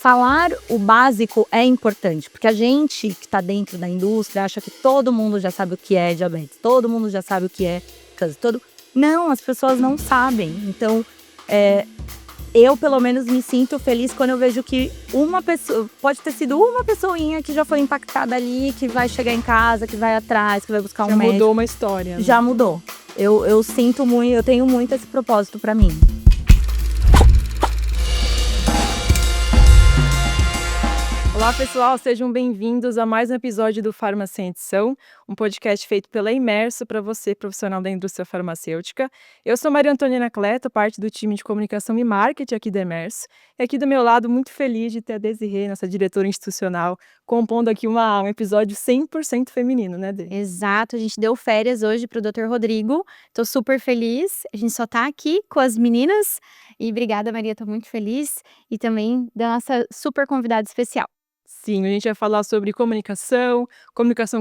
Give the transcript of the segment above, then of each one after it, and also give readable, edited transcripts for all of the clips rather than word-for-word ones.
falar o básico é importante, porque a gente que está dentro da indústria acha que todo mundo já sabe o que é diabetes, todo mundo já sabe o que é câncer, Não, as pessoas não sabem. Então, eu pelo menos me sinto feliz quando eu vejo que uma pessoa, pode ter sido uma pessoinha que já foi impactada ali, que vai chegar em casa, que vai atrás, que vai buscar um médico. Já mudou uma história, né? Já mudou. Eu sinto muito, eu tenho muito esse propósito para mim. Olá pessoal, sejam bem-vindos a mais um episódio do Farmácia em Edição, um podcast feito pela Imerso para você, profissional da indústria farmacêutica. Eu sou Maria Antônia Anacleto, parte do time de comunicação e marketing aqui da Imerso. E aqui do meu lado, muito feliz de ter a Desirê, nossa diretora institucional, compondo aqui um episódio 100% feminino, né, Dê? Exato, a gente deu férias hoje pro Dr. Rodrigo, tô super feliz, a gente só tá aqui com as meninas e obrigada Maria, tô muito feliz e também da nossa super convidada especial. Sim, a gente vai falar sobre comunicação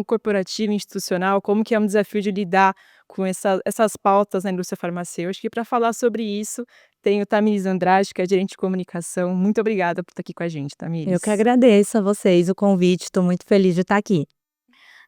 corporativa e institucional, como que é um desafio de lidar com essas pautas na indústria farmacêutica. E para falar sobre isso, tenho Tamires Andrade, que é gerente de comunicação. Muito obrigada por estar aqui com a gente, Tamires. Eu que agradeço a vocês o convite, estou muito feliz de estar aqui.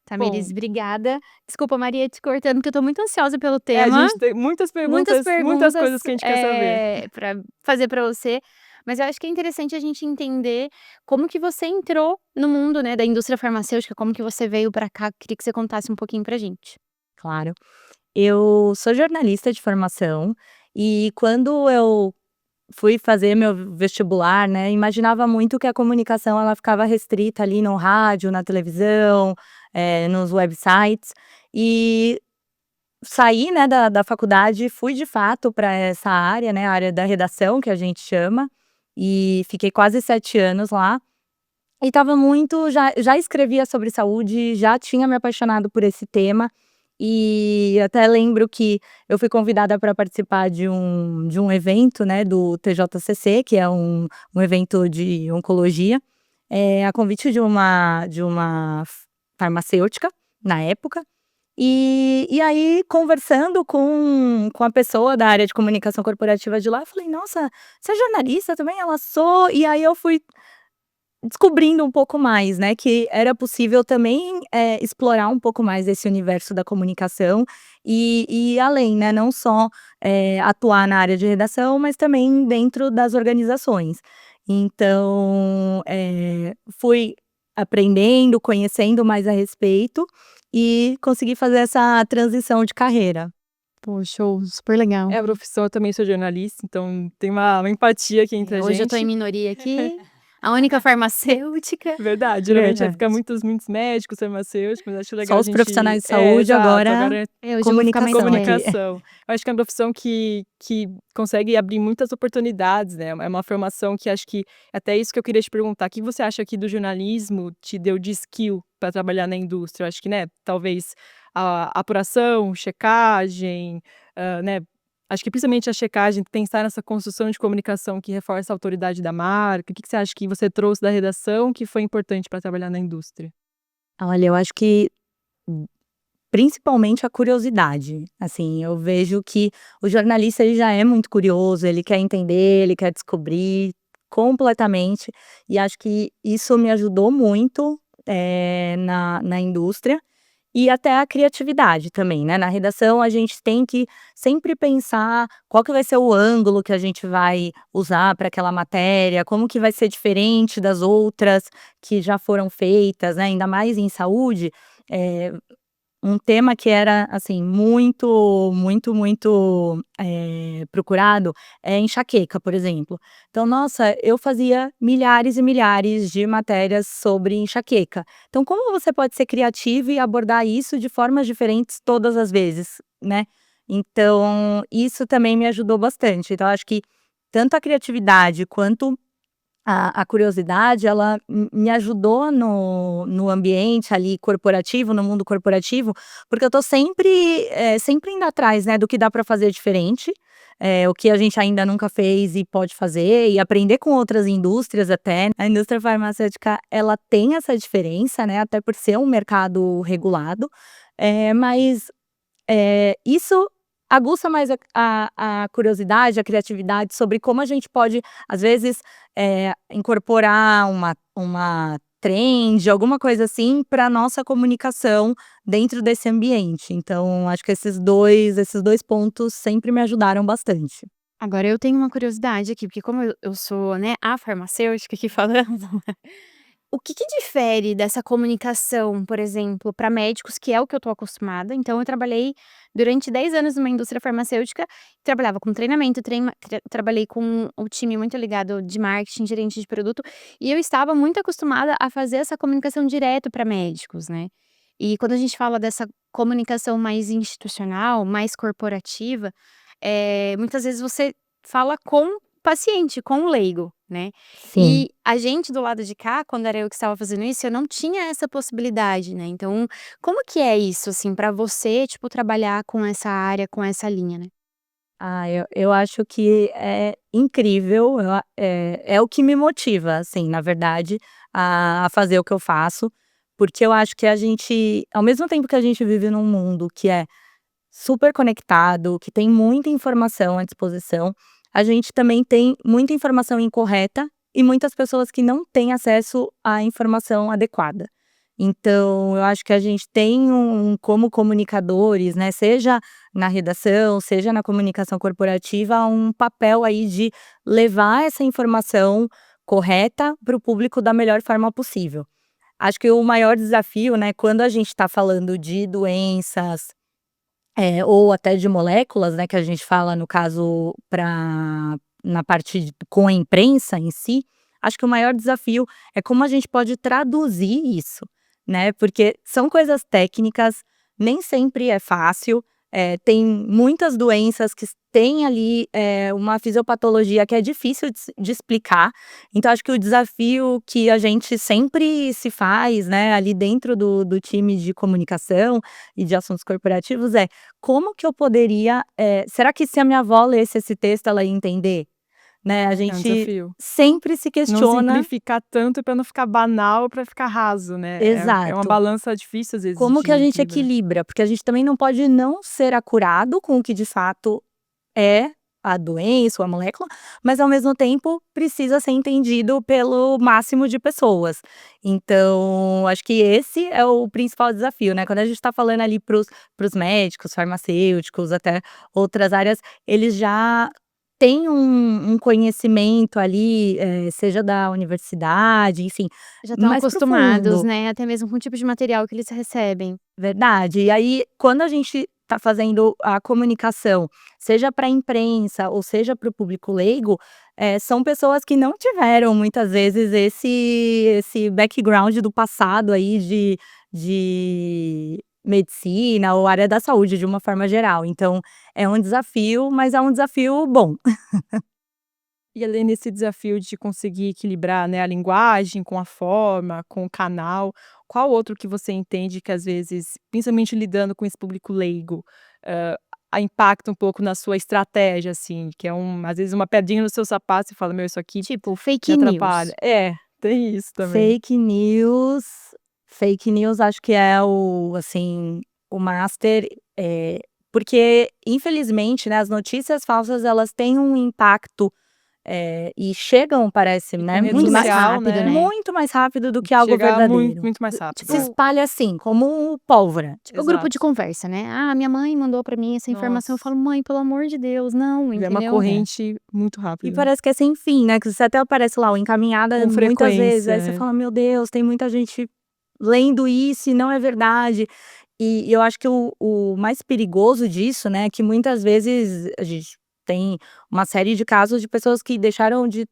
Tamires, Bom, obrigada. Desculpa, Maria, te cortando, porque eu tô muito ansiosa pelo a tema. gente tem muitas perguntas, muitas coisas que a gente quer saber. Para fazer para você, mas eu acho que é interessante a gente entender como que você entrou no mundo, né, da indústria farmacêutica, como que você veio para cá. Queria que você contasse um pouquinho pra gente. Claro. Eu sou jornalista de formação e quando eu fui fazer meu vestibular, né, imaginava muito que a comunicação ela ficava restrita ali no rádio, na televisão, nos websites. E saí, né, da faculdade, fui de fato para essa área, né, a área da redação, que a gente chama, e fiquei quase 7 anos lá. E estava muito, já escrevia sobre saúde, já tinha me apaixonado por esse tema, e até lembro que eu fui convidada para participar de um evento, né, do TJCC, que é um evento de oncologia, a convite de uma farmacêutica, na época. E aí, conversando com a pessoa da área de comunicação corporativa de lá, eu falei: "Nossa, você é jornalista também?" Ela: "Sou". E aí eu fui descobrindo um pouco mais, né, que era possível também, explorar um pouco mais esse universo da comunicação e ir além, né, não só, atuar na área de redação, mas também dentro das organizações. Então, fui aprendendo, conhecendo mais a respeito e consegui fazer essa transição de carreira. Pô, show, super legal. É a profissão, eu também sou jornalista, então tem uma empatia aqui entre a gente. Hoje eu tô em minoria aqui, a única farmacêutica. Verdade, geralmente vai Verdade. ficar muitos médicos, farmacêuticos, mas acho legal Só a os gente profissionais de saúde, exato, agora Hoje eu vou ficar mais comunicação aqui. comunicação. Eu acho que é uma profissão que consegue abrir muitas oportunidades, né, é uma formação que acho que até isso que eu queria te perguntar, o que você acha que do jornalismo te deu de skill para trabalhar na indústria? Eu acho que, né, talvez a apuração, checagem, né, acho que principalmente a checagem, pensar nessa construção de comunicação que reforça a autoridade da marca. O que você acha que você trouxe da redação que foi importante para trabalhar na indústria? Olha, eu acho que principalmente a curiosidade, assim, eu vejo que o jornalista ele já é muito curioso, ele quer entender, ele quer descobrir completamente, e acho que isso me ajudou muito, na indústria, e até a criatividade também, né, na redação a gente tem que sempre pensar qual que vai ser o ângulo que a gente vai usar para aquela matéria, como que vai ser diferente das outras que já foram feitas, né, ainda mais em saúde, eh um tema que era, assim, muito, muito, muito, procurado é enxaqueca, por exemplo. Então, nossa, eu fazia milhares e milhares de matérias sobre enxaqueca. Então, como você pode ser criativo e abordar isso de formas diferentes todas as vezes, né? Então, isso também me ajudou bastante. Então, acho que tanto a criatividade quanto a curiosidade, ela me ajudou no ambiente ali corporativo, no mundo corporativo, porque eu tô sempre indo atrás, né, do que dá para fazer diferente, o que a gente ainda nunca fez e pode fazer, e aprender com outras indústrias até. A indústria farmacêutica, ela tem essa diferença, né, até por ser um mercado regulado, mas isso aguça mais a curiosidade, a criatividade sobre como a gente pode, às vezes, incorporar uma trend, alguma coisa assim, pra nossa comunicação dentro desse ambiente. Então, acho que esses dois pontos sempre me ajudaram bastante. Agora eu tenho uma curiosidade aqui, porque como eu sou, né, a farmacêutica aqui falando, o que que difere dessa comunicação, por exemplo, para médicos, que é o que eu tô acostumada. Então eu trabalhei durante 10 anos numa indústria farmacêutica, trabalhava com treinamento, trabalhei com o time muito ligado de marketing, gerente de produto, e eu estava muito acostumada a fazer essa comunicação direto para médicos, né. E quando a gente fala dessa comunicação mais institucional, mais corporativa, muitas vezes você fala com o paciente, com o leigo, né. Sim. E a gente do lado de cá, quando era eu que estava fazendo isso, eu não tinha essa possibilidade, né. Então, como que é isso, assim, pra você, tipo, trabalhar com essa área, com essa linha, né? Eu acho que é incrível, é o que me motiva, assim, na verdade, a fazer o que eu faço, porque eu acho que a gente, ao mesmo tempo que a gente vive num mundo que é super conectado, que tem muita informação à disposição, a gente também tem muita informação incorreta e muitas pessoas que não têm acesso à informação adequada. Então, eu acho que a gente tem como comunicadores, né, seja na redação, seja na comunicação corporativa, um papel aí de levar essa informação correta para o público da melhor forma possível. Acho que o maior desafio, né, quando a gente está falando de doenças, ou até de moléculas, né, que a gente fala no caso na parte com a imprensa em si, acho que o maior desafio é como a gente pode traduzir isso, né, porque são coisas técnicas, nem sempre é fácil, tem muitas doenças que têm ali, uma fisiopatologia que é difícil de explicar, então acho que o desafio que a gente sempre se faz, né, ali dentro do time de comunicação e de assuntos corporativos é: como que eu poderia, será que se a minha avó lesse esse texto ela ia entender? Né, a É um gente desafio. sempre se Não questiona. simplificar tanto para não ficar banal, para ficar raso, né. É uma Exato. balança difícil, às vezes, Como que a de gente equilibrar. equilibra? Porque a gente também não pode não ser acurado com o que de fato é a doença ou a molécula, mas ao mesmo tempo precisa ser entendido pelo máximo de pessoas. Então, acho que esse é o principal desafio, né, quando a gente tá falando ali para os médicos, farmacêuticos, até outras áreas, eles já têm um conhecimento ali, seja da universidade, enfim, Já estão mais acostumados, profundo. né, até mesmo com o tipo de material que eles recebem. Verdade. E aí, quando a gente está fazendo a comunicação, seja para a imprensa ou seja para o público leigo, são pessoas que não tiveram muitas vezes esse background do passado aí de medicina ou área da saúde de uma forma geral. Então, é um desafio, mas é um desafio bom. E além desse desafio de conseguir equilibrar, né, a linguagem com a forma, com o canal, qual outro que você entende que às vezes, principalmente lidando com esse público leigo, hã, impacta um pouco na sua estratégia, assim, que é às vezes uma pedrinha no seu sapato, você fala: "Meu, isso aqui Tipo, me fake atrapalha". news. É, tem isso também. Fake news fake news acho que é assim, o master, porque infelizmente, né, as notícias falsas elas têm um impacto, e chegam parece, E com né, rede Muito mais social, rápido, né, né. muito mais rápido do que algo chega muito, verdadeiro. muito mais Se rápido. Tipo espalha assim, como pólvora. tipo grupo de Exato. conversa, né. "Ah, minha mãe mandou pra mim essa informação", eu Nossa, falo: "Mãe, pelo amor de Deus, não", é uma entendeu. É. corrente muito E rápida. parece que é sem fim, né, que você até aparece lá o encaminhada Com muitas vezes, frequência, aí você né. fala: "Meu Deus, tem muita gente lendo isso e não é verdade". E eu acho que o mais perigoso disso, né, que muitas vezes a gente tem uma série de casos de pessoas que deixaram de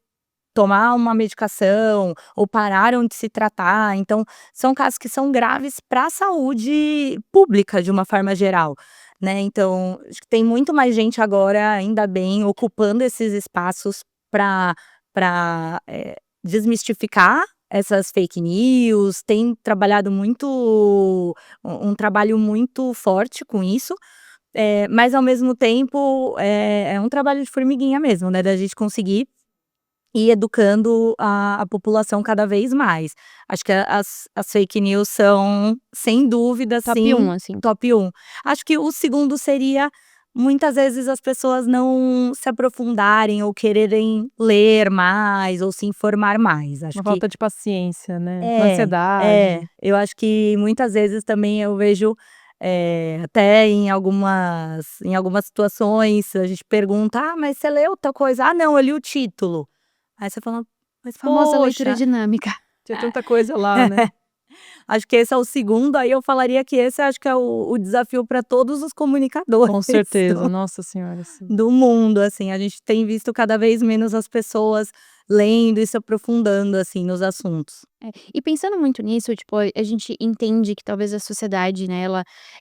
tomar uma medicação ou pararam de se tratar, então são casos que são graves para a saúde pública de uma forma geral, né, então acho que tem muito mais gente agora, ainda bem, ocupando esses espaços para desmistificar essas fake news, tem trabalhado muito um trabalho muito forte com isso, mas ao mesmo tempo, é um trabalho de formiguinha mesmo, né, da gente conseguir e educando a população cada vez mais. Acho que as fake news são, sem dúvida, Top sim, um assim. top um. Acho que o segundo seria muitas vezes as pessoas não se aprofundarem ou quererem ler mais ou se informar mais. Acho Uma que falta de paciência, né, uma é, ansiedade. eu acho que muitas vezes também eu vejo, até em algumas situações a gente pergunta: "Ah, mas você leu tal coisa?", "Ah, não, eu li o título". Aí você fala: "Mas Famosa leitura poxa". dinâmica. Tinha tanta coisa lá, né. Acho que esse é o segundo, aí eu falaria que esse acho que é o desafio para todos os comunicadores Com certeza, do nossa senhora, sim. do mundo, assim, a gente tem visto cada vez menos as pessoas lendo e se aprofundando, assim, nos assuntos. É, e pensando muito nisso, tipo, a gente entende que talvez a sociedade, né,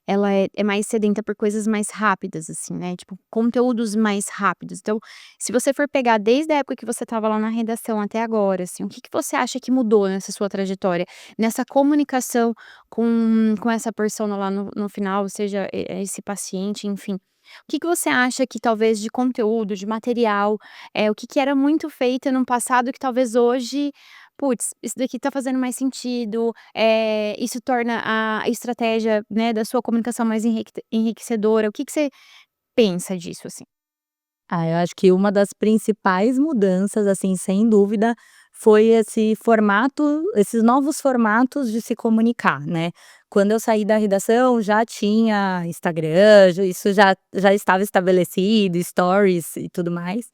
ela é mais sedenta por coisas mais rápidas, assim, né, tipo, conteúdos mais rápidos. Então, se você for pegar desde a época que você estava lá na redação até agora, assim, o que que você acha que mudou nessa sua trajetória? Nessa comunicação com essa persona lá no final, seja esse paciente, enfim. O que que você acha que talvez de conteúdo, de material, o que que era muito feito no passado que talvez hoje "Putz, isso daqui tá fazendo mais sentido", isso torna a estratégia, né, da sua comunicação mais enriquecedora. O que que você pensa disso, assim? Ah, eu acho que uma das principais mudanças, assim, sem dúvida, foi esses novos formatos de se comunicar, né. Quando eu saí da redação já tinha Instagram, isso já estava estabelecido, stories e tudo mais.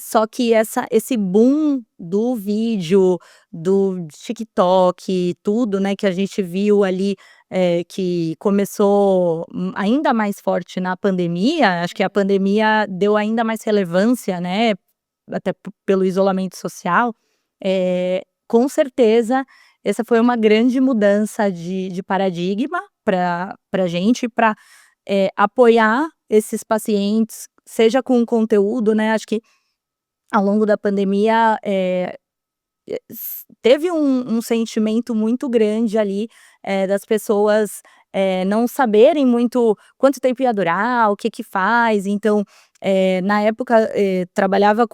Só que esse boom do vídeo, do TikTok, tudo, né, que a gente viu ali, que começou, ainda mais forte na pandemia, acho que a pandemia deu ainda mais relevância, né, até pelo isolamento social, com certeza essa foi uma grande mudança de paradigma para gente, para apoiar esses pacientes, seja com conteúdo, né, acho que ao longo da pandemia, teve um sentimento muito grande ali, das pessoas, não saberem muito quanto tempo ia durar, o que que faz, então, na época, trabalhava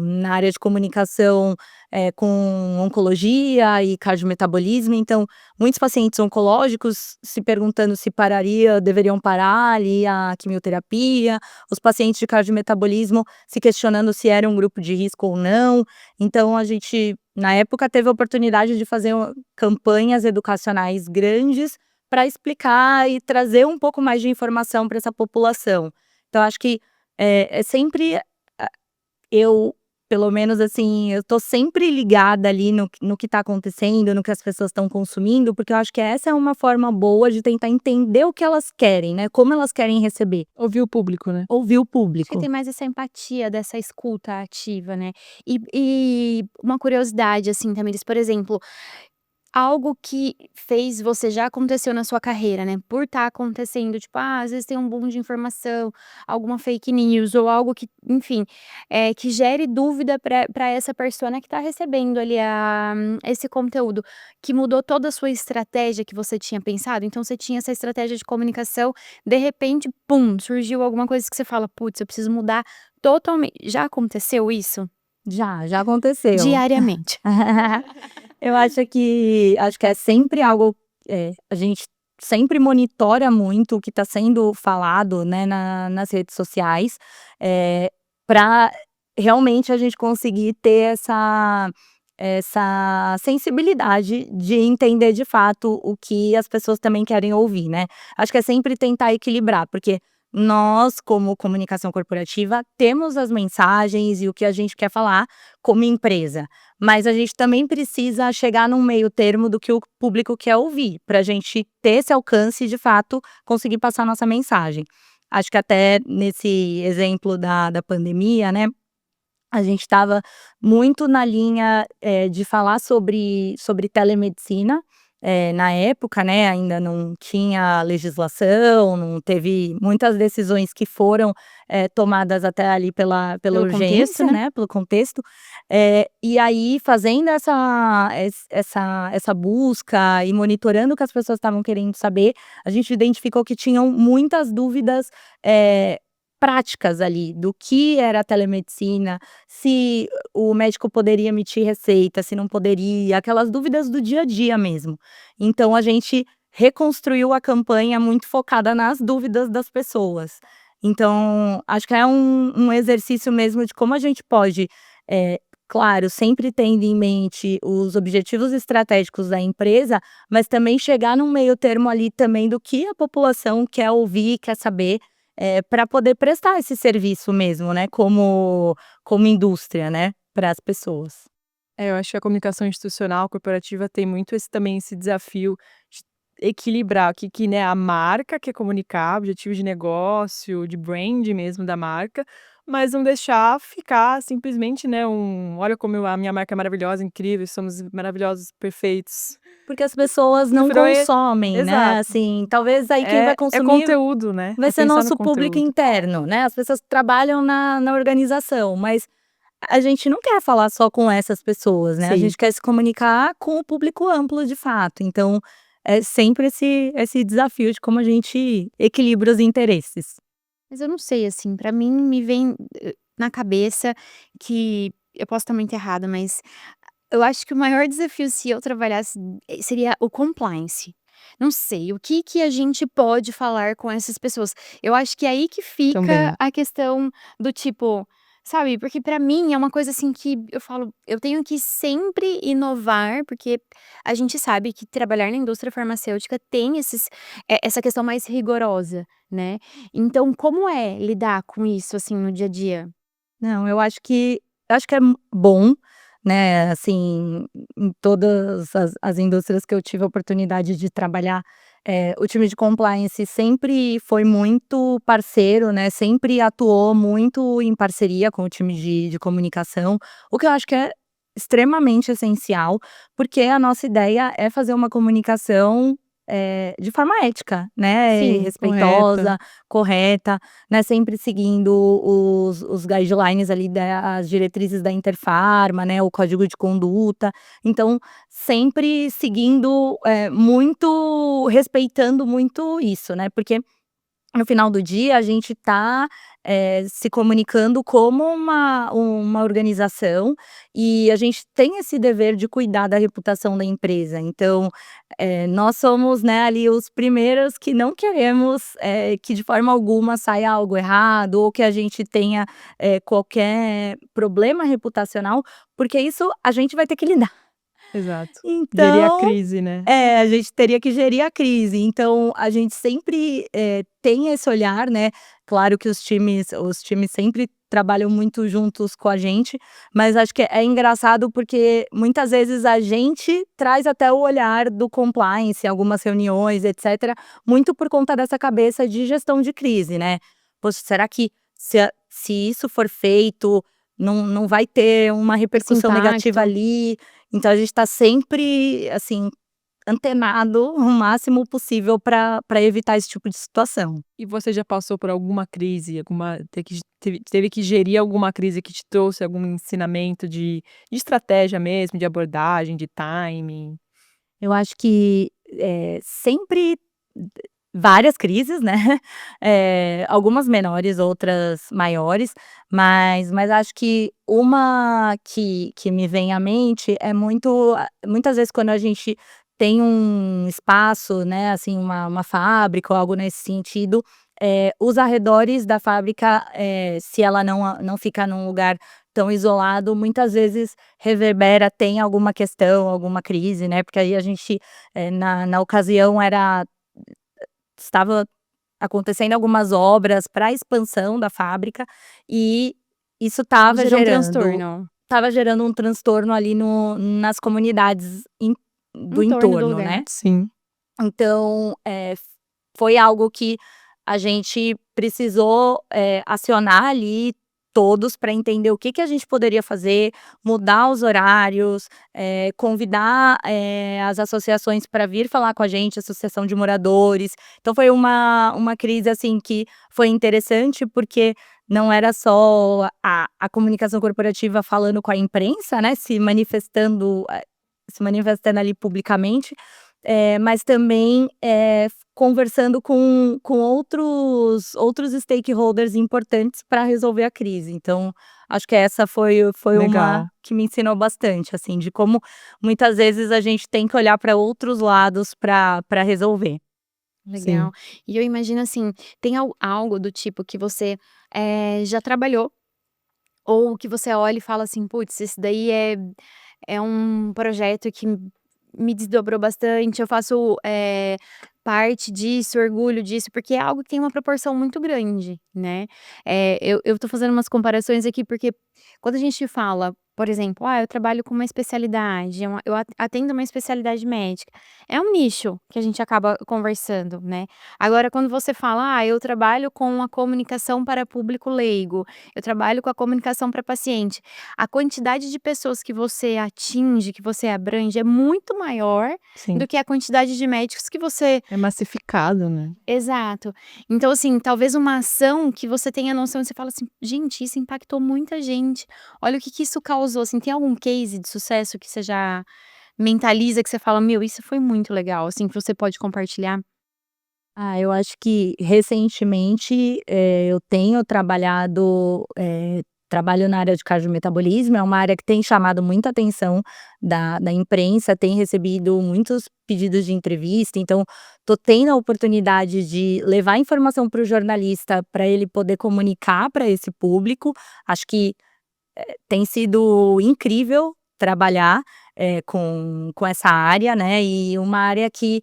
na área de comunicação, com oncologia e cardiometabolismo, então muitos pacientes oncológicos se perguntando se deveriam parar ali a quimioterapia, os pacientes de cardiometabolismo se questionando se era um grupo de risco ou não. Então a gente, na época, teve a oportunidade de fazer campanhas educacionais grandes para explicar e trazer um pouco mais de informação para essa população. Então acho que, é sempre eu, pelo menos assim, eu tô sempre ligada ali no que tá acontecendo, no que as pessoas estão consumindo, porque eu acho que essa é uma forma boa de tentar entender o que elas querem, né, como elas querem receber. Ouvir o público, né. Ouvir o Acho que público. tem mais essa empatia dessa escuta ativa, né. E uma curiosidade, assim, também, por exemplo, algo que fez você já aconteceu na sua carreira, né, por estar acontecendo, tipo, às vezes tem um boom de informação, alguma fake news ou algo que, enfim, que gere dúvida para essa persona que está recebendo ali esse conteúdo, que mudou toda a sua estratégia que você tinha pensado? Então você tinha essa estratégia de comunicação, de repente, pum, surgiu alguma coisa que você fala: "Putz, eu preciso mudar totalmente". Já aconteceu isso? Já aconteceu. Diariamente. Eu acho que é sempre algo, a gente sempre monitora muito o que está sendo falado, né, nas redes sociais, pra realmente a gente conseguir ter essa sensibilidade de entender de fato o que as pessoas também querem ouvir, né. Acho que é sempre tentar equilibrar, porque nós, como comunicação corporativa, temos as mensagens e o que a gente quer falar como empresa, mas a gente também precisa chegar num meio termo do que o público quer ouvir, para a gente ter esse alcance e, de fato, conseguir passar nossa mensagem. Acho que até nesse exemplo da pandemia, né, a gente estava muito na linha, de falar sobre telemedicina, na época, né, ainda não tinha legislação, não teve muitas decisões que foram, tomadas até ali pela Pelo contexto, urgência, né. né, pelo contexto. E aí fazendo essa busca e monitorando o que as pessoas estavam querendo saber, a gente identificou que tinham muitas dúvidas, práticas ali, do que era a telemedicina, se o médico poderia emitir receita, se não poderia, aquelas dúvidas do dia a dia mesmo. Então a gente reconstruiu a campanha muito focada nas dúvidas das pessoas. Então, acho que é um exercício mesmo de como a gente pode, claro, sempre tendo em mente os objetivos estratégicos da empresa, mas também chegar num meio termo ali também do que a população quer ouvir, quer saber, para poder prestar esse serviço mesmo, né, como indústria, né, para as pessoas. Eu acho que a comunicação institucional corporativa tem muito esse desafio de equilibrar o que, né, a marca quer comunicar, objetivo de negócio, de brand mesmo da marca, mas não deixar ficar simplesmente, né, "Olha como a minha marca é maravilhosa, incrível, somos maravilhosos, perfeitos". Porque as pessoas Não não virou consomem, né, exato. assim, talvez aí quem vai É consumir conteúdo, né, vai é ser pensar no nosso público conteúdo. interno, né, as pessoas que trabalham na organização, mas a gente não quer falar só com essas pessoas, né, a Sim. gente quer se comunicar com o público amplo de fato, então é sempre esse desafio de como a gente equilibra os interesses. Mas eu não sei, assim, pra mim me vem, na cabeça que eu posso estar muito errada, mas eu acho que o maior desafio se eu trabalhasse, seria o compliance. Não sei, o que que a gente pode falar com essas pessoas? Eu acho que é aí que fica Também. a questão do tipo, sabe, porque pra mim é uma coisa assim que eu falo, eu tenho que sempre inovar, porque a gente sabe que trabalhar na indústria farmacêutica tem essa questão mais rigorosa, né. Então como é lidar com isso, assim, no dia a dia? Não, eu acho que é bom, né, assim, em todas as indústrias que eu tive a oportunidade de trabalhar, o time de compliance sempre foi muito parceiro, né, sempre atuou muito em parceria com o time de comunicação, o que eu acho que é extremamente essencial, porque a nossa ideia é fazer uma comunicação, de forma ética, né, e Sim, Correta. respeitosa, correta, né, sempre seguindo os guidelines ali as diretrizes da Interfarma, né, o código de conduta. Então, sempre seguindo, muito respeitando muito isso, né, porque no final do dia a gente está, se comunicando como uma organização, e a gente tem esse dever de cuidar da reputação da empresa. Então, nós somos, né, ali os primeiros que não queremos, que de forma alguma saia algo errado ou que a gente tenha, qualquer problema reputacional, porque isso a gente vai ter que lidar. Exato. Gerir a Então crise, né. a gente teria que gerir a crise, então a gente sempre, tem esse olhar, né, claro que os times sempre trabalham muito juntos com a gente, mas acho que é engraçado porque muitas vezes a gente traz até o olhar do compliance em algumas reuniões, etcétera, muito por conta dessa cabeça de gestão de crise, né. "Poxa, será que se isso for feito, não vai ter uma esse repercussão negativa impacto. ali?" Então a gente está sempre, assim, antenado o máximo possível para evitar esse tipo de situação. E você já passou por alguma crise, alguma teve que gerir alguma crise que te trouxe algum ensinamento de estratégia mesmo, de abordagem, de timing? Eu acho que, sempre várias crises, né, algumas menores, outras maiores, mas acho que uma que me vem à mente é muitas vezes quando a gente tem um espaço, né, assim, uma fábrica ou algo nesse sentido, os arredores da fábrica, se ela não fica num lugar tão isolado, muitas vezes reverbera, tem alguma questão, alguma crise, né, porque aí a gente, na ocasião estava acontecendo algumas obras para a expansão da fábrica, e isso Gerou um transtorno estava gerando um transtorno ali no nas comunidades do em torno do entorno, lugar. né. Sim. Então, foi algo que a gente precisou, acionar ali todos para entender o que que a gente poderia fazer, mudar os horários, convidar, as associações para vir falar com a gente, associação de moradores. Então foi uma crise, assim, que foi interessante, porque não era só a comunicação corporativa falando com a imprensa, né, se manifestando ali publicamente, mas também, conversando com outros stakeholders importantes para resolver a crise. Então, acho que essa foi uma Legal. que me ensinou bastante, assim, de como muitas vezes a gente tem que olhar para outros lados para resolver. Legal. Sim. E eu imagino assim, tem algo do tipo que você, já trabalhou, ou que você olha e fala assim: "Putz, esse daí é um projeto que me desdobrou bastante, eu faço, parte disso, orgulho disso", porque é algo que tem uma proporção muito grande, né. Eu tô fazendo umas comparações aqui, porque quando a gente fala, por exemplo: "Ah, eu trabalho com uma especialidade, eu atendo uma especialidade médica", é um nicho que a gente acaba conversando, né. Agora quando você fala: "Ah, eu trabalho com a comunicação para público leigo, eu trabalho com a comunicação para paciente", a quantidade de pessoas que você atinge, que você abrange é muito maior Sim. do que a quantidade de médicos que você. É massificado, né. Exato. Então, assim, talvez uma ação que você tenha noção, você fala assim: "Gente, isso impactou muita gente. Olha o que que isso causou", assim, tem algum case de sucesso que você já mentaliza, que você fala: "Meu, isso foi muito legal", assim, que você pode compartilhar? Eu acho que recentemente, eu tenho trabalhado, trabalho na área de cardiometabolismo, é uma área que tem chamado muita atenção da imprensa, tem recebido muitos pedidos de entrevista, então tô tendo a oportunidade de levar informação para o jornalista, para ele poder comunicar para esse público. Acho que tem sido incrível trabalhar, com essa área, né, e uma área que,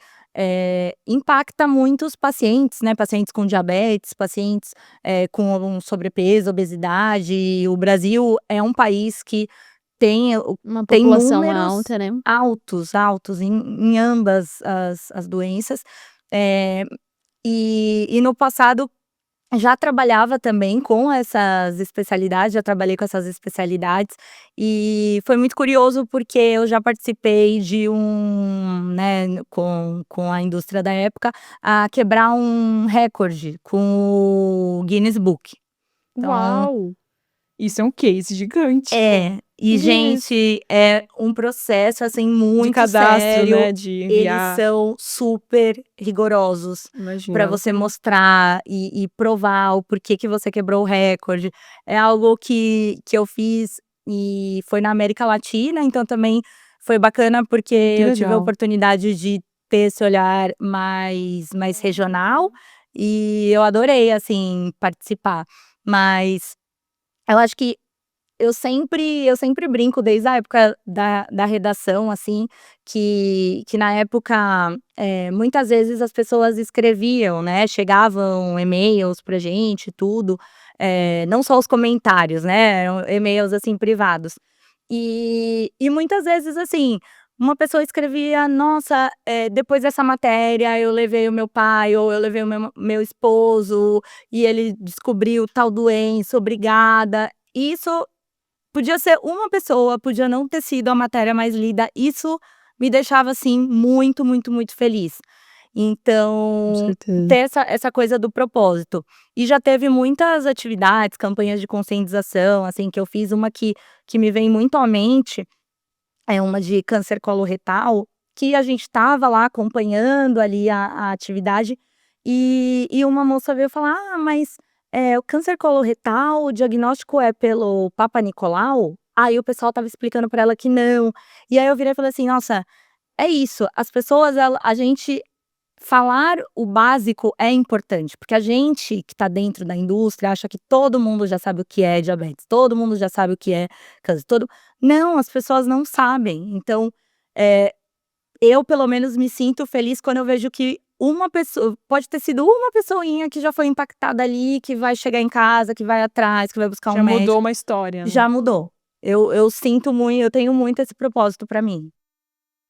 impacta muitos pacientes, né, pacientes com diabetes, pacientes, com sobrepeso, obesidade. O Brasil é um país que tem Uma tem população números alta, né. altos em ambas as doenças, eh, e no passado já trabalhava também com essas especialidades, já trabalhei com essas especialidades, e foi muito curioso, porque eu já participei de né, com a indústria da época, a quebrar um recorde com o Guinness Book. Então Uau! Isso é um case gigante e Guinness. gente, é um processo, assim, de muito cadastro, sério. né, de Eles enviar. são super rigorosos para Imagino. você mostrar e provar o porquê que você quebrou o recorde. É algo que eu fiz e foi na América Latina, então também foi bacana, porque Que eu tive a legal. oportunidade de ter esse olhar mais regional, e eu adorei, assim, participar. Mas eu acho que eu sempre brinco desde a época da redação, assim, que na época, muitas vezes as pessoas escreviam, né, chegavam e-mails pra gente tudo, não só os comentários, né, eram e-mails, assim, privados. E muitas vezes, assim, uma pessoa escrevia: "Nossa, depois dessa matéria eu levei o meu pai, ou eu levei o meu esposo, e ele descobriu tal doença, obrigada". Isso podia ser uma pessoa, podia não ter sido a matéria mais lida, isso me deixava, assim, muito, muito, muito feliz. Com Então, certeza. ter essa coisa do propósito. E já teve muitas atividades, campanhas de conscientização, assim, que eu fiz. Uma que me vem muito à mente, é uma de câncer coloretal, que a gente estava lá acompanhando ali a atividade, e uma moça veio falar: "Ah, mas, o câncer coloretal, o diagnóstico é pelo Papa Nicolau?". Aí o pessoal estava explicando para ela que não. E aí eu virei e falei assim: "Nossa, é isso, as pessoas, a gente falar o básico é importante", porque a gente que está dentro da indústria acha que todo mundo já sabe o que é diabetes, todo mundo já sabe o que é câncer, todo não, as pessoas não sabem. Então, eh, eu pelo menos me sinto feliz quando eu vejo que uma pessoa pode ter sido uma pessoinha que já foi impactada ali, que vai chegar em casa, que vai atrás, que vai buscar um Já mudou médico, uma história, né. já mudou. Eu sinto muito, eu tenho muito esse propósito para mim.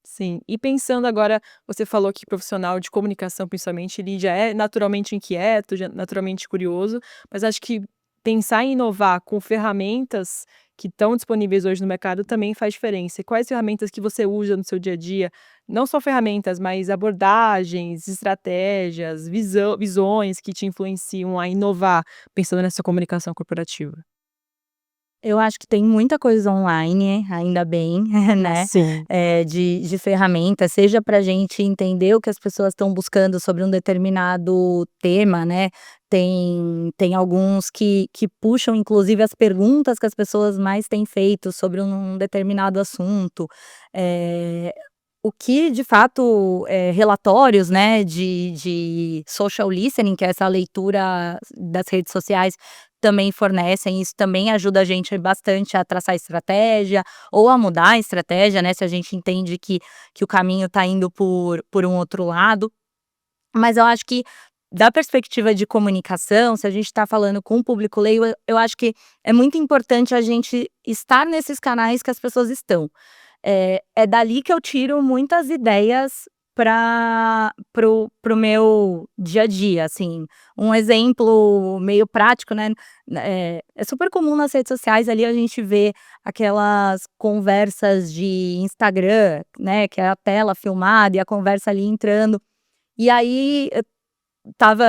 Sim. E pensando agora, você falou que profissional de comunicação, principalmente, ele já é naturalmente inquieto, já naturalmente curioso, mas acho que pensar em inovar com ferramentas que estão disponíveis hoje no mercado também faz diferença. E quais ferramentas que você usa no seu dia a dia? Não só ferramentas, mas abordagens, estratégias, visões que te influenciam a inovar, pensando nessa comunicação corporativa. Eu acho que tem muita coisa online, ainda bem, né, Sim. de ferramentas, seja pra gente entender o que as pessoas estão buscando sobre um determinado tema, né, tem alguns que puxam inclusive as perguntas que as pessoas mais têm feito sobre um determinado assunto. Eh, o que de fato, relatórios, né, de social listening, que é essa leitura das redes sociais, também fornecem, isso também ajuda a gente bastante a traçar estratégia, ou a mudar a estratégia, né, se a gente entende que o caminho está indo por um outro lado. Mas eu acho que, da perspectiva de comunicação, se a gente está falando com o público leigo, eu acho que é muito importante a gente estar nesses canais que as pessoas estão. É dali que eu tiro muitas ideias para o meu dia a dia, assim. Um exemplo meio prático, né, é super comum nas redes sociais ali a gente ver aquelas conversas de Instagram, né, que é a tela filmada e a conversa ali entrando. E aí estava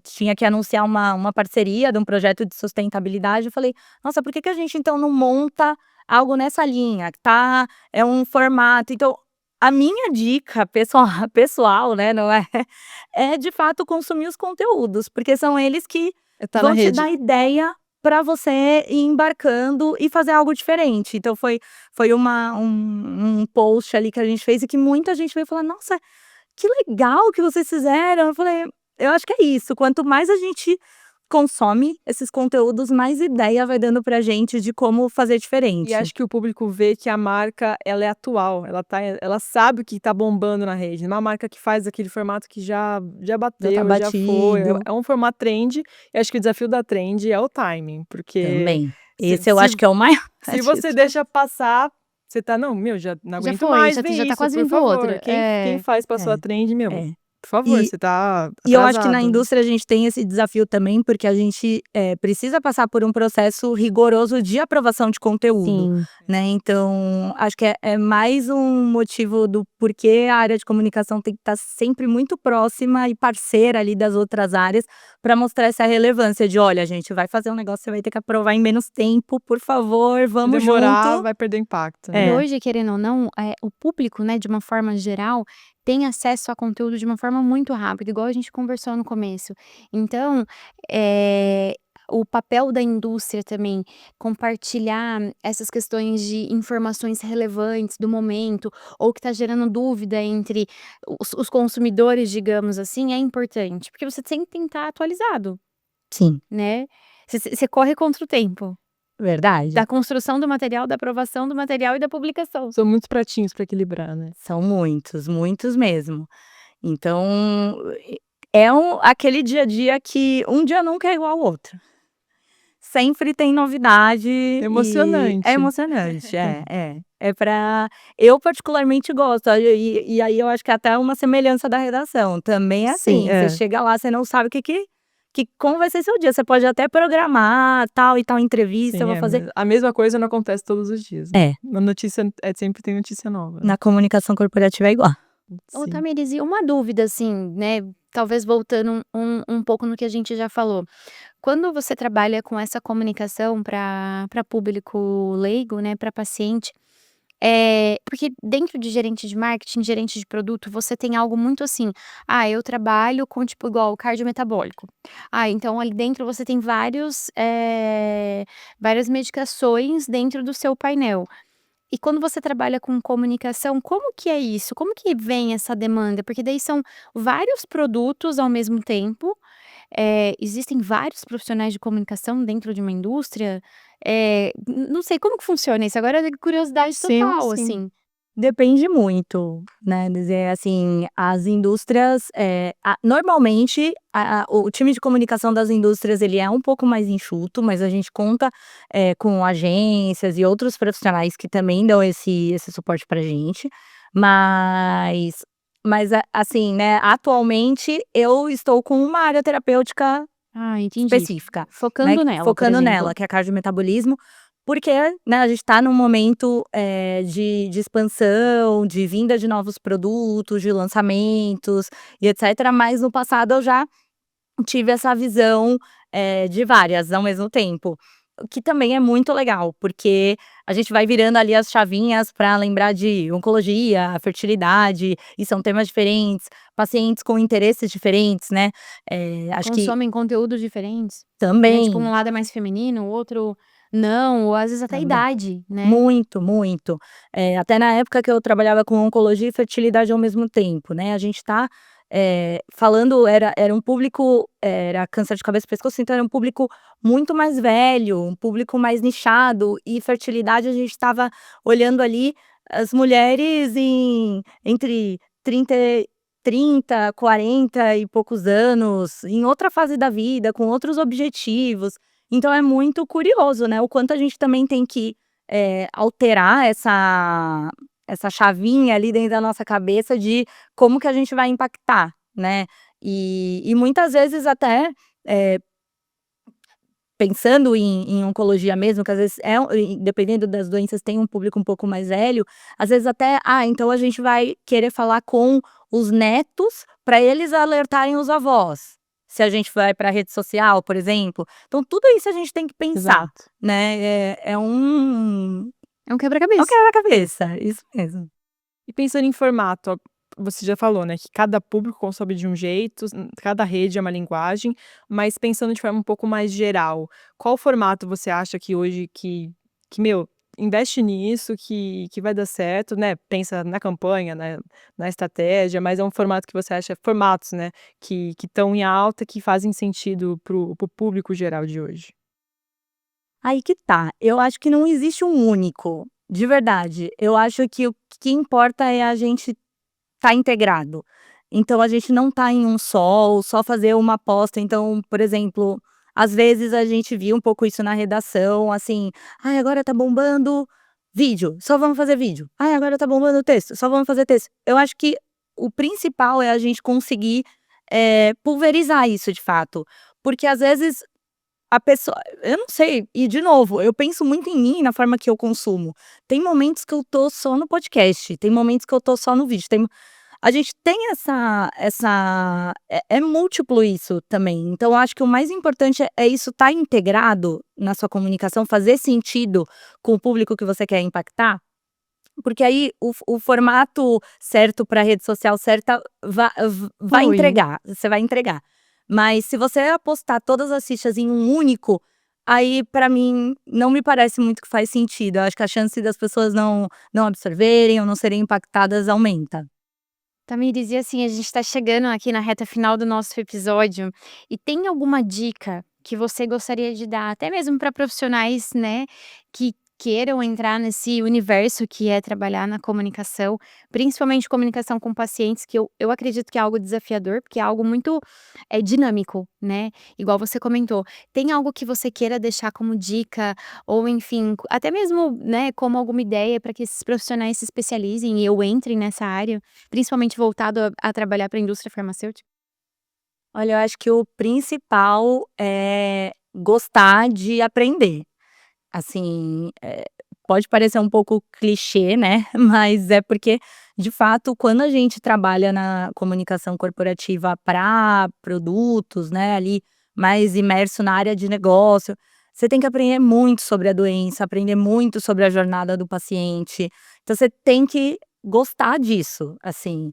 tinha que anunciar uma parceria de um projeto de sustentabilidade, eu falei: "Nossa, por que que a gente então não monta algo nessa linha, tá, é um formato". Então, a minha dica pessoal pessoal, né, não é é de fato consumir os conteúdos, porque são eles que Tá na vão te rede. dar ideia para você ir embarcando e fazer algo diferente. Então foi um post ali que a gente fez e que muita gente veio falar: "Nossa, que legal que vocês fizeram". Eu falei: "Eu acho que é isso, quanto mais a gente consome esses conteúdos, mais ideia vai dando pra gente de como fazer E diferente". acho que o público vê que a marca, ela é atual, ela sabe o que tá bombando na rede, não é uma marca que faz aquele formato que já Já tá bateu, já foi, batido. é um formato trend, e acho que o desafio da trend é o timing, porque Também. se Esse eu se acho que é o maior se você disso. deixa passar, você tá: "Não, meu, já não Já aguento foi, mais já ver já tá isso, quase por vindo favor, outra. quem faz passou a É, trend, meu, é. por favor, E você tá E eu acho que na atrasado". indústria a gente tem esse desafio também, porque a gente, precisa passar por um processo rigoroso de aprovação de conteúdo, Sim. né, então acho que é mais um motivo do porquê a área de comunicação tem que estar sempre muito próxima e parceira ali das outras áreas, para mostrar essa relevância de: "Olha gente, vai fazer um negócio, você vai ter que aprovar em menos tempo, por favor, Se vamos demorar, junto". vai perder impacto, E né. É. hoje, querendo ou não, o público, né, de uma forma geral, tem acesso a conteúdo de uma forma muito rápida, igual a gente conversou no começo. Então, eh, o papel da indústria também, compartilhar essas questões de informações relevantes do momento, ou que está gerando dúvida entre os consumidores, digamos assim, é importante, porque você sempre tem que estar atualizado, Sim, né. Você corre contra o tempo, da verdade. construção do material, da aprovação do material e da publicação. São muitos pratinhos pra equilibrar, né. São muitos, muitos mesmo. Então, é aquele dia a dia que um dia nunca é igual ao outro. Sempre tem novidade e é Emocionante. emocionante. É pra eu particularmente gosto, e aí eu acho que é até uma semelhança da redação, também é Sim, assim, você é. chega lá, você não sabe como vai ser seu dia, você pode até programar tal e tal entrevista, eu Sim, vou é, fazer mas a mesma coisa não acontece todos os dias, né. é, Uma notícia sempre tem notícia nova, né. na comunicação corporativa é igual. Ô Sim. Tamiris, e uma dúvida assim, né, talvez voltando um pouco no que a gente já falou. Quando você trabalha com essa comunicação para público leigo, né, para paciente, porque dentro de gerente de marketing, gerente de produto, você tem algo muito assim: "Ah, eu trabalho com tipo igual cardiometabólico". Ah, então ali dentro você tem várias medicações dentro do seu painel. E quando você trabalha com comunicação, como que é isso? Como que vem essa demanda? Porque daí são vários produtos ao mesmo tempo, existem vários profissionais de comunicação dentro de uma indústria, não sei como que funciona isso, agora é curiosidade Sim, total, sim. assim. Depende muito, né, dizer assim, as indústrias, normalmente o time de comunicação das indústrias ele é um pouco mais enxuto, mas a gente conta, com agências e outros profissionais que também dão esse suporte pra gente, mas assim, né, atualmente eu estou com uma área terapêutica Ah, entendi. específica, né, Focando nela, por focando nela, exemplo. que é a cardiometabolismo, porque, né, a gente tá num momento, de expansão, de vinda de novos produtos, de lançamentos e etcétera, mas no passado eu já tive essa visão, de várias ao mesmo tempo. que também é muito legal, porque a gente vai virando ali as chavinhas para lembrar de oncologia, fertilidade, e são temas diferentes, pacientes com interesses diferentes, né, acho que Consomem conteúdos diferentes, né, tipo, um também, lado é mais feminino, o outro não, ou às vezes até também. idade, né. Muito, muito. Até na época que eu trabalhava com oncologia e fertilidade ao mesmo tempo, né, a gente tá, falando era um público, era câncer de cabeça e pescoço, então era um público muito mais velho, um público mais nichado, e fertilidade a gente estava olhando ali as mulheres entre 40 e poucos anos, em outra fase da vida, com outros objetivos. Então é muito curioso, né, o quanto a gente também tem que alterar essa chavinha ali dentro da nossa cabeça de como que a gente vai impactar, né. E muitas vezes até, eh, pensando em oncologia mesmo, que às vezes dependendo das doenças tem um público um pouco mais velho, às vezes até, então a gente vai querer falar com os netos para eles alertarem os avós, se a gente vai pra rede social, por exemplo. Então tudo isso a gente tem que pensar, Exato. né, É um é um quebra-cabeça. quebra-cabeça, isso mesmo. E pensando em formato, ó, você já falou, né, que cada público consome de um jeito, cada rede é uma linguagem, mas pensando de forma um pouco mais geral, qual formato você acha que hoje meu, investe nisso, que vai dar certo, né, pensa na campanha, na estratégia, mas é um formato que você acha formatos, né, que estão em alta, que fazem sentido para o público geral de hoje? Aí que tá, eu acho que não existe um único, de verdade. Eu acho que o que importa é a gente tá integrado. Então a gente não tá em um só, ou só fazer uma aposta. Então, por exemplo, às vezes a gente via um pouco isso na redação, assim: "Ai, agora tá bombando vídeo, só vamos fazer vídeo. Ai, agora tá bombando texto, só vamos fazer texto". Eu acho que o principal é a gente conseguir, pulverizar isso de fato, porque às vezes a pessoa eu não sei, e de novo, eu penso muito em mim e na forma que eu consumo. Tem momentos que eu tô só no podcast, tem momentos que eu tô só no vídeo, a gente tem é múltiplo isso também, então eu acho que o mais importante é isso estar integrado na sua comunicação, fazer sentido com o público que você quer impactar, porque aí o formato certo para rede social certa vai Flui. entregar, você vai entregar. Mas se você apostar todas as fichas em um único, aí para mim não me parece muito que faz sentido, eu acho que a chance das pessoas não absorverem ou não serem impactadas aumenta. Tamires, e assim, a gente tá chegando aqui na reta final do nosso episódio, e tem alguma dica que você gostaria de dar, até mesmo para profissionais, né, que queiram entrar nesse universo que é trabalhar na comunicação, principalmente comunicação com pacientes, que eu acredito que é algo desafiador, porque é algo muito, dinâmico, né, igual você comentou. Tem algo que você queira deixar como dica, ou enfim, até mesmo, né, como alguma ideia para que esses profissionais se especializem e ou entrem nessa área? Principalmente voltado a trabalhar para a indústria farmacêutica? Olha, eu acho que o principal é gostar de aprender. Assim, pode parecer um pouco clichê, né, mas é porque, de fato, quando a gente trabalha na comunicação corporativa para produtos, né, ali, mais imerso na área de negócio, você tem que aprender muito sobre a doença, aprender muito sobre a jornada do paciente. Então você tem que gostar disso, assim.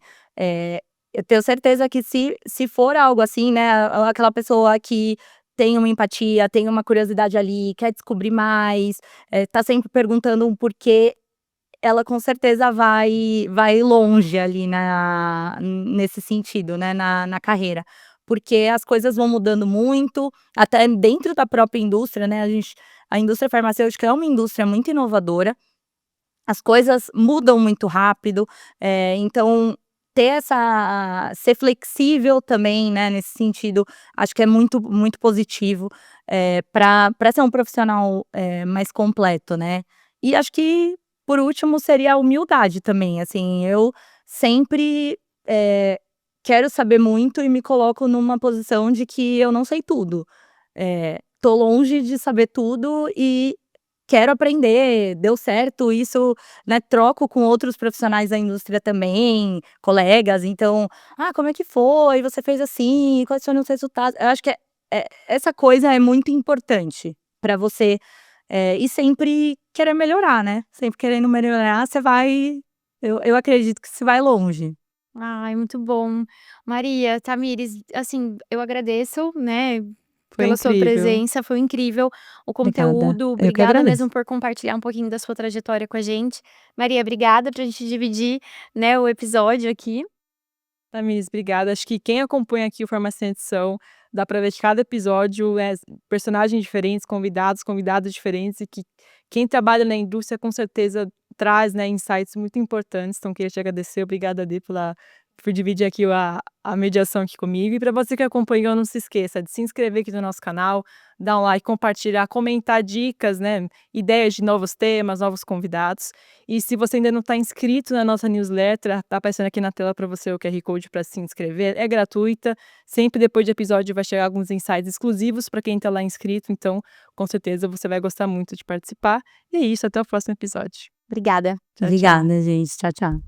Eu tenho certeza que se for algo assim, né, aquela pessoa que tem uma empatia, tem uma curiosidade ali, quer descobrir mais, tá sempre perguntando um porquê, ela com certeza vai longe ali nesse sentido, né, na carreira. Porque as coisas vão mudando muito, até dentro da própria indústria, né, a indústria farmacêutica é uma indústria muito inovadora, as coisas mudam muito rápido, então ter essa ser flexível também, né, nesse sentido, acho que é muito muito positivo, para ser um profissional, mais completo, né. E acho que, por último, seria a humildade também, assim, eu sempre, quero saber muito e me coloco numa posição de que eu não sei tudo. Tô longe de saber tudo e quero aprender, deu certo isso, né, troco com outros profissionais da indústria também, colegas, então: "Ah, como é que foi? Você fez assim, quais foram os resultados?". Eu acho que essa coisa é muito importante, Pra você, e sempre querer melhorar, né, sempre querendo melhorar, você vai eu acredito que você vai longe. Ai, muito bom. Maria, Tamires, assim, eu agradeço, né, Foi pela sua incrível. presença, foi incrível o Obrigada, conteúdo. eu que Obrigada agradeço. mesmo por compartilhar um pouquinho da sua trajetória com a gente. Maria, obrigada pra gente dividir, né, o episódio aqui. Tamires, obrigada. Acho que quem acompanha aqui o Farmácia em Edição, dá pra ver que cada episódio é personagens diferentes, convidados diferentes e que quem trabalha na indústria com certeza traz, né, insights muito importantes. Então queria te agradecer, obrigada Dê por dividir aqui a mediação aqui comigo. E para você que acompanhou, não se esqueça de se inscrever aqui no nosso canal, dar um like, compartilhar, comentar dicas, né, ideias de novos temas, novos convidados. E se você ainda não está inscrito na nossa newsletter, tá aparecendo aqui na tela para você o QR Code para se inscrever, é gratuita. Sempre depois de episódio vai chegar alguns insights exclusivos para quem está lá inscrito, então com certeza você vai gostar muito de participar. E é isso, até o próximo episódio. Obrigada. Tchau, tchau. Obrigada, gente. Tchau, tchau.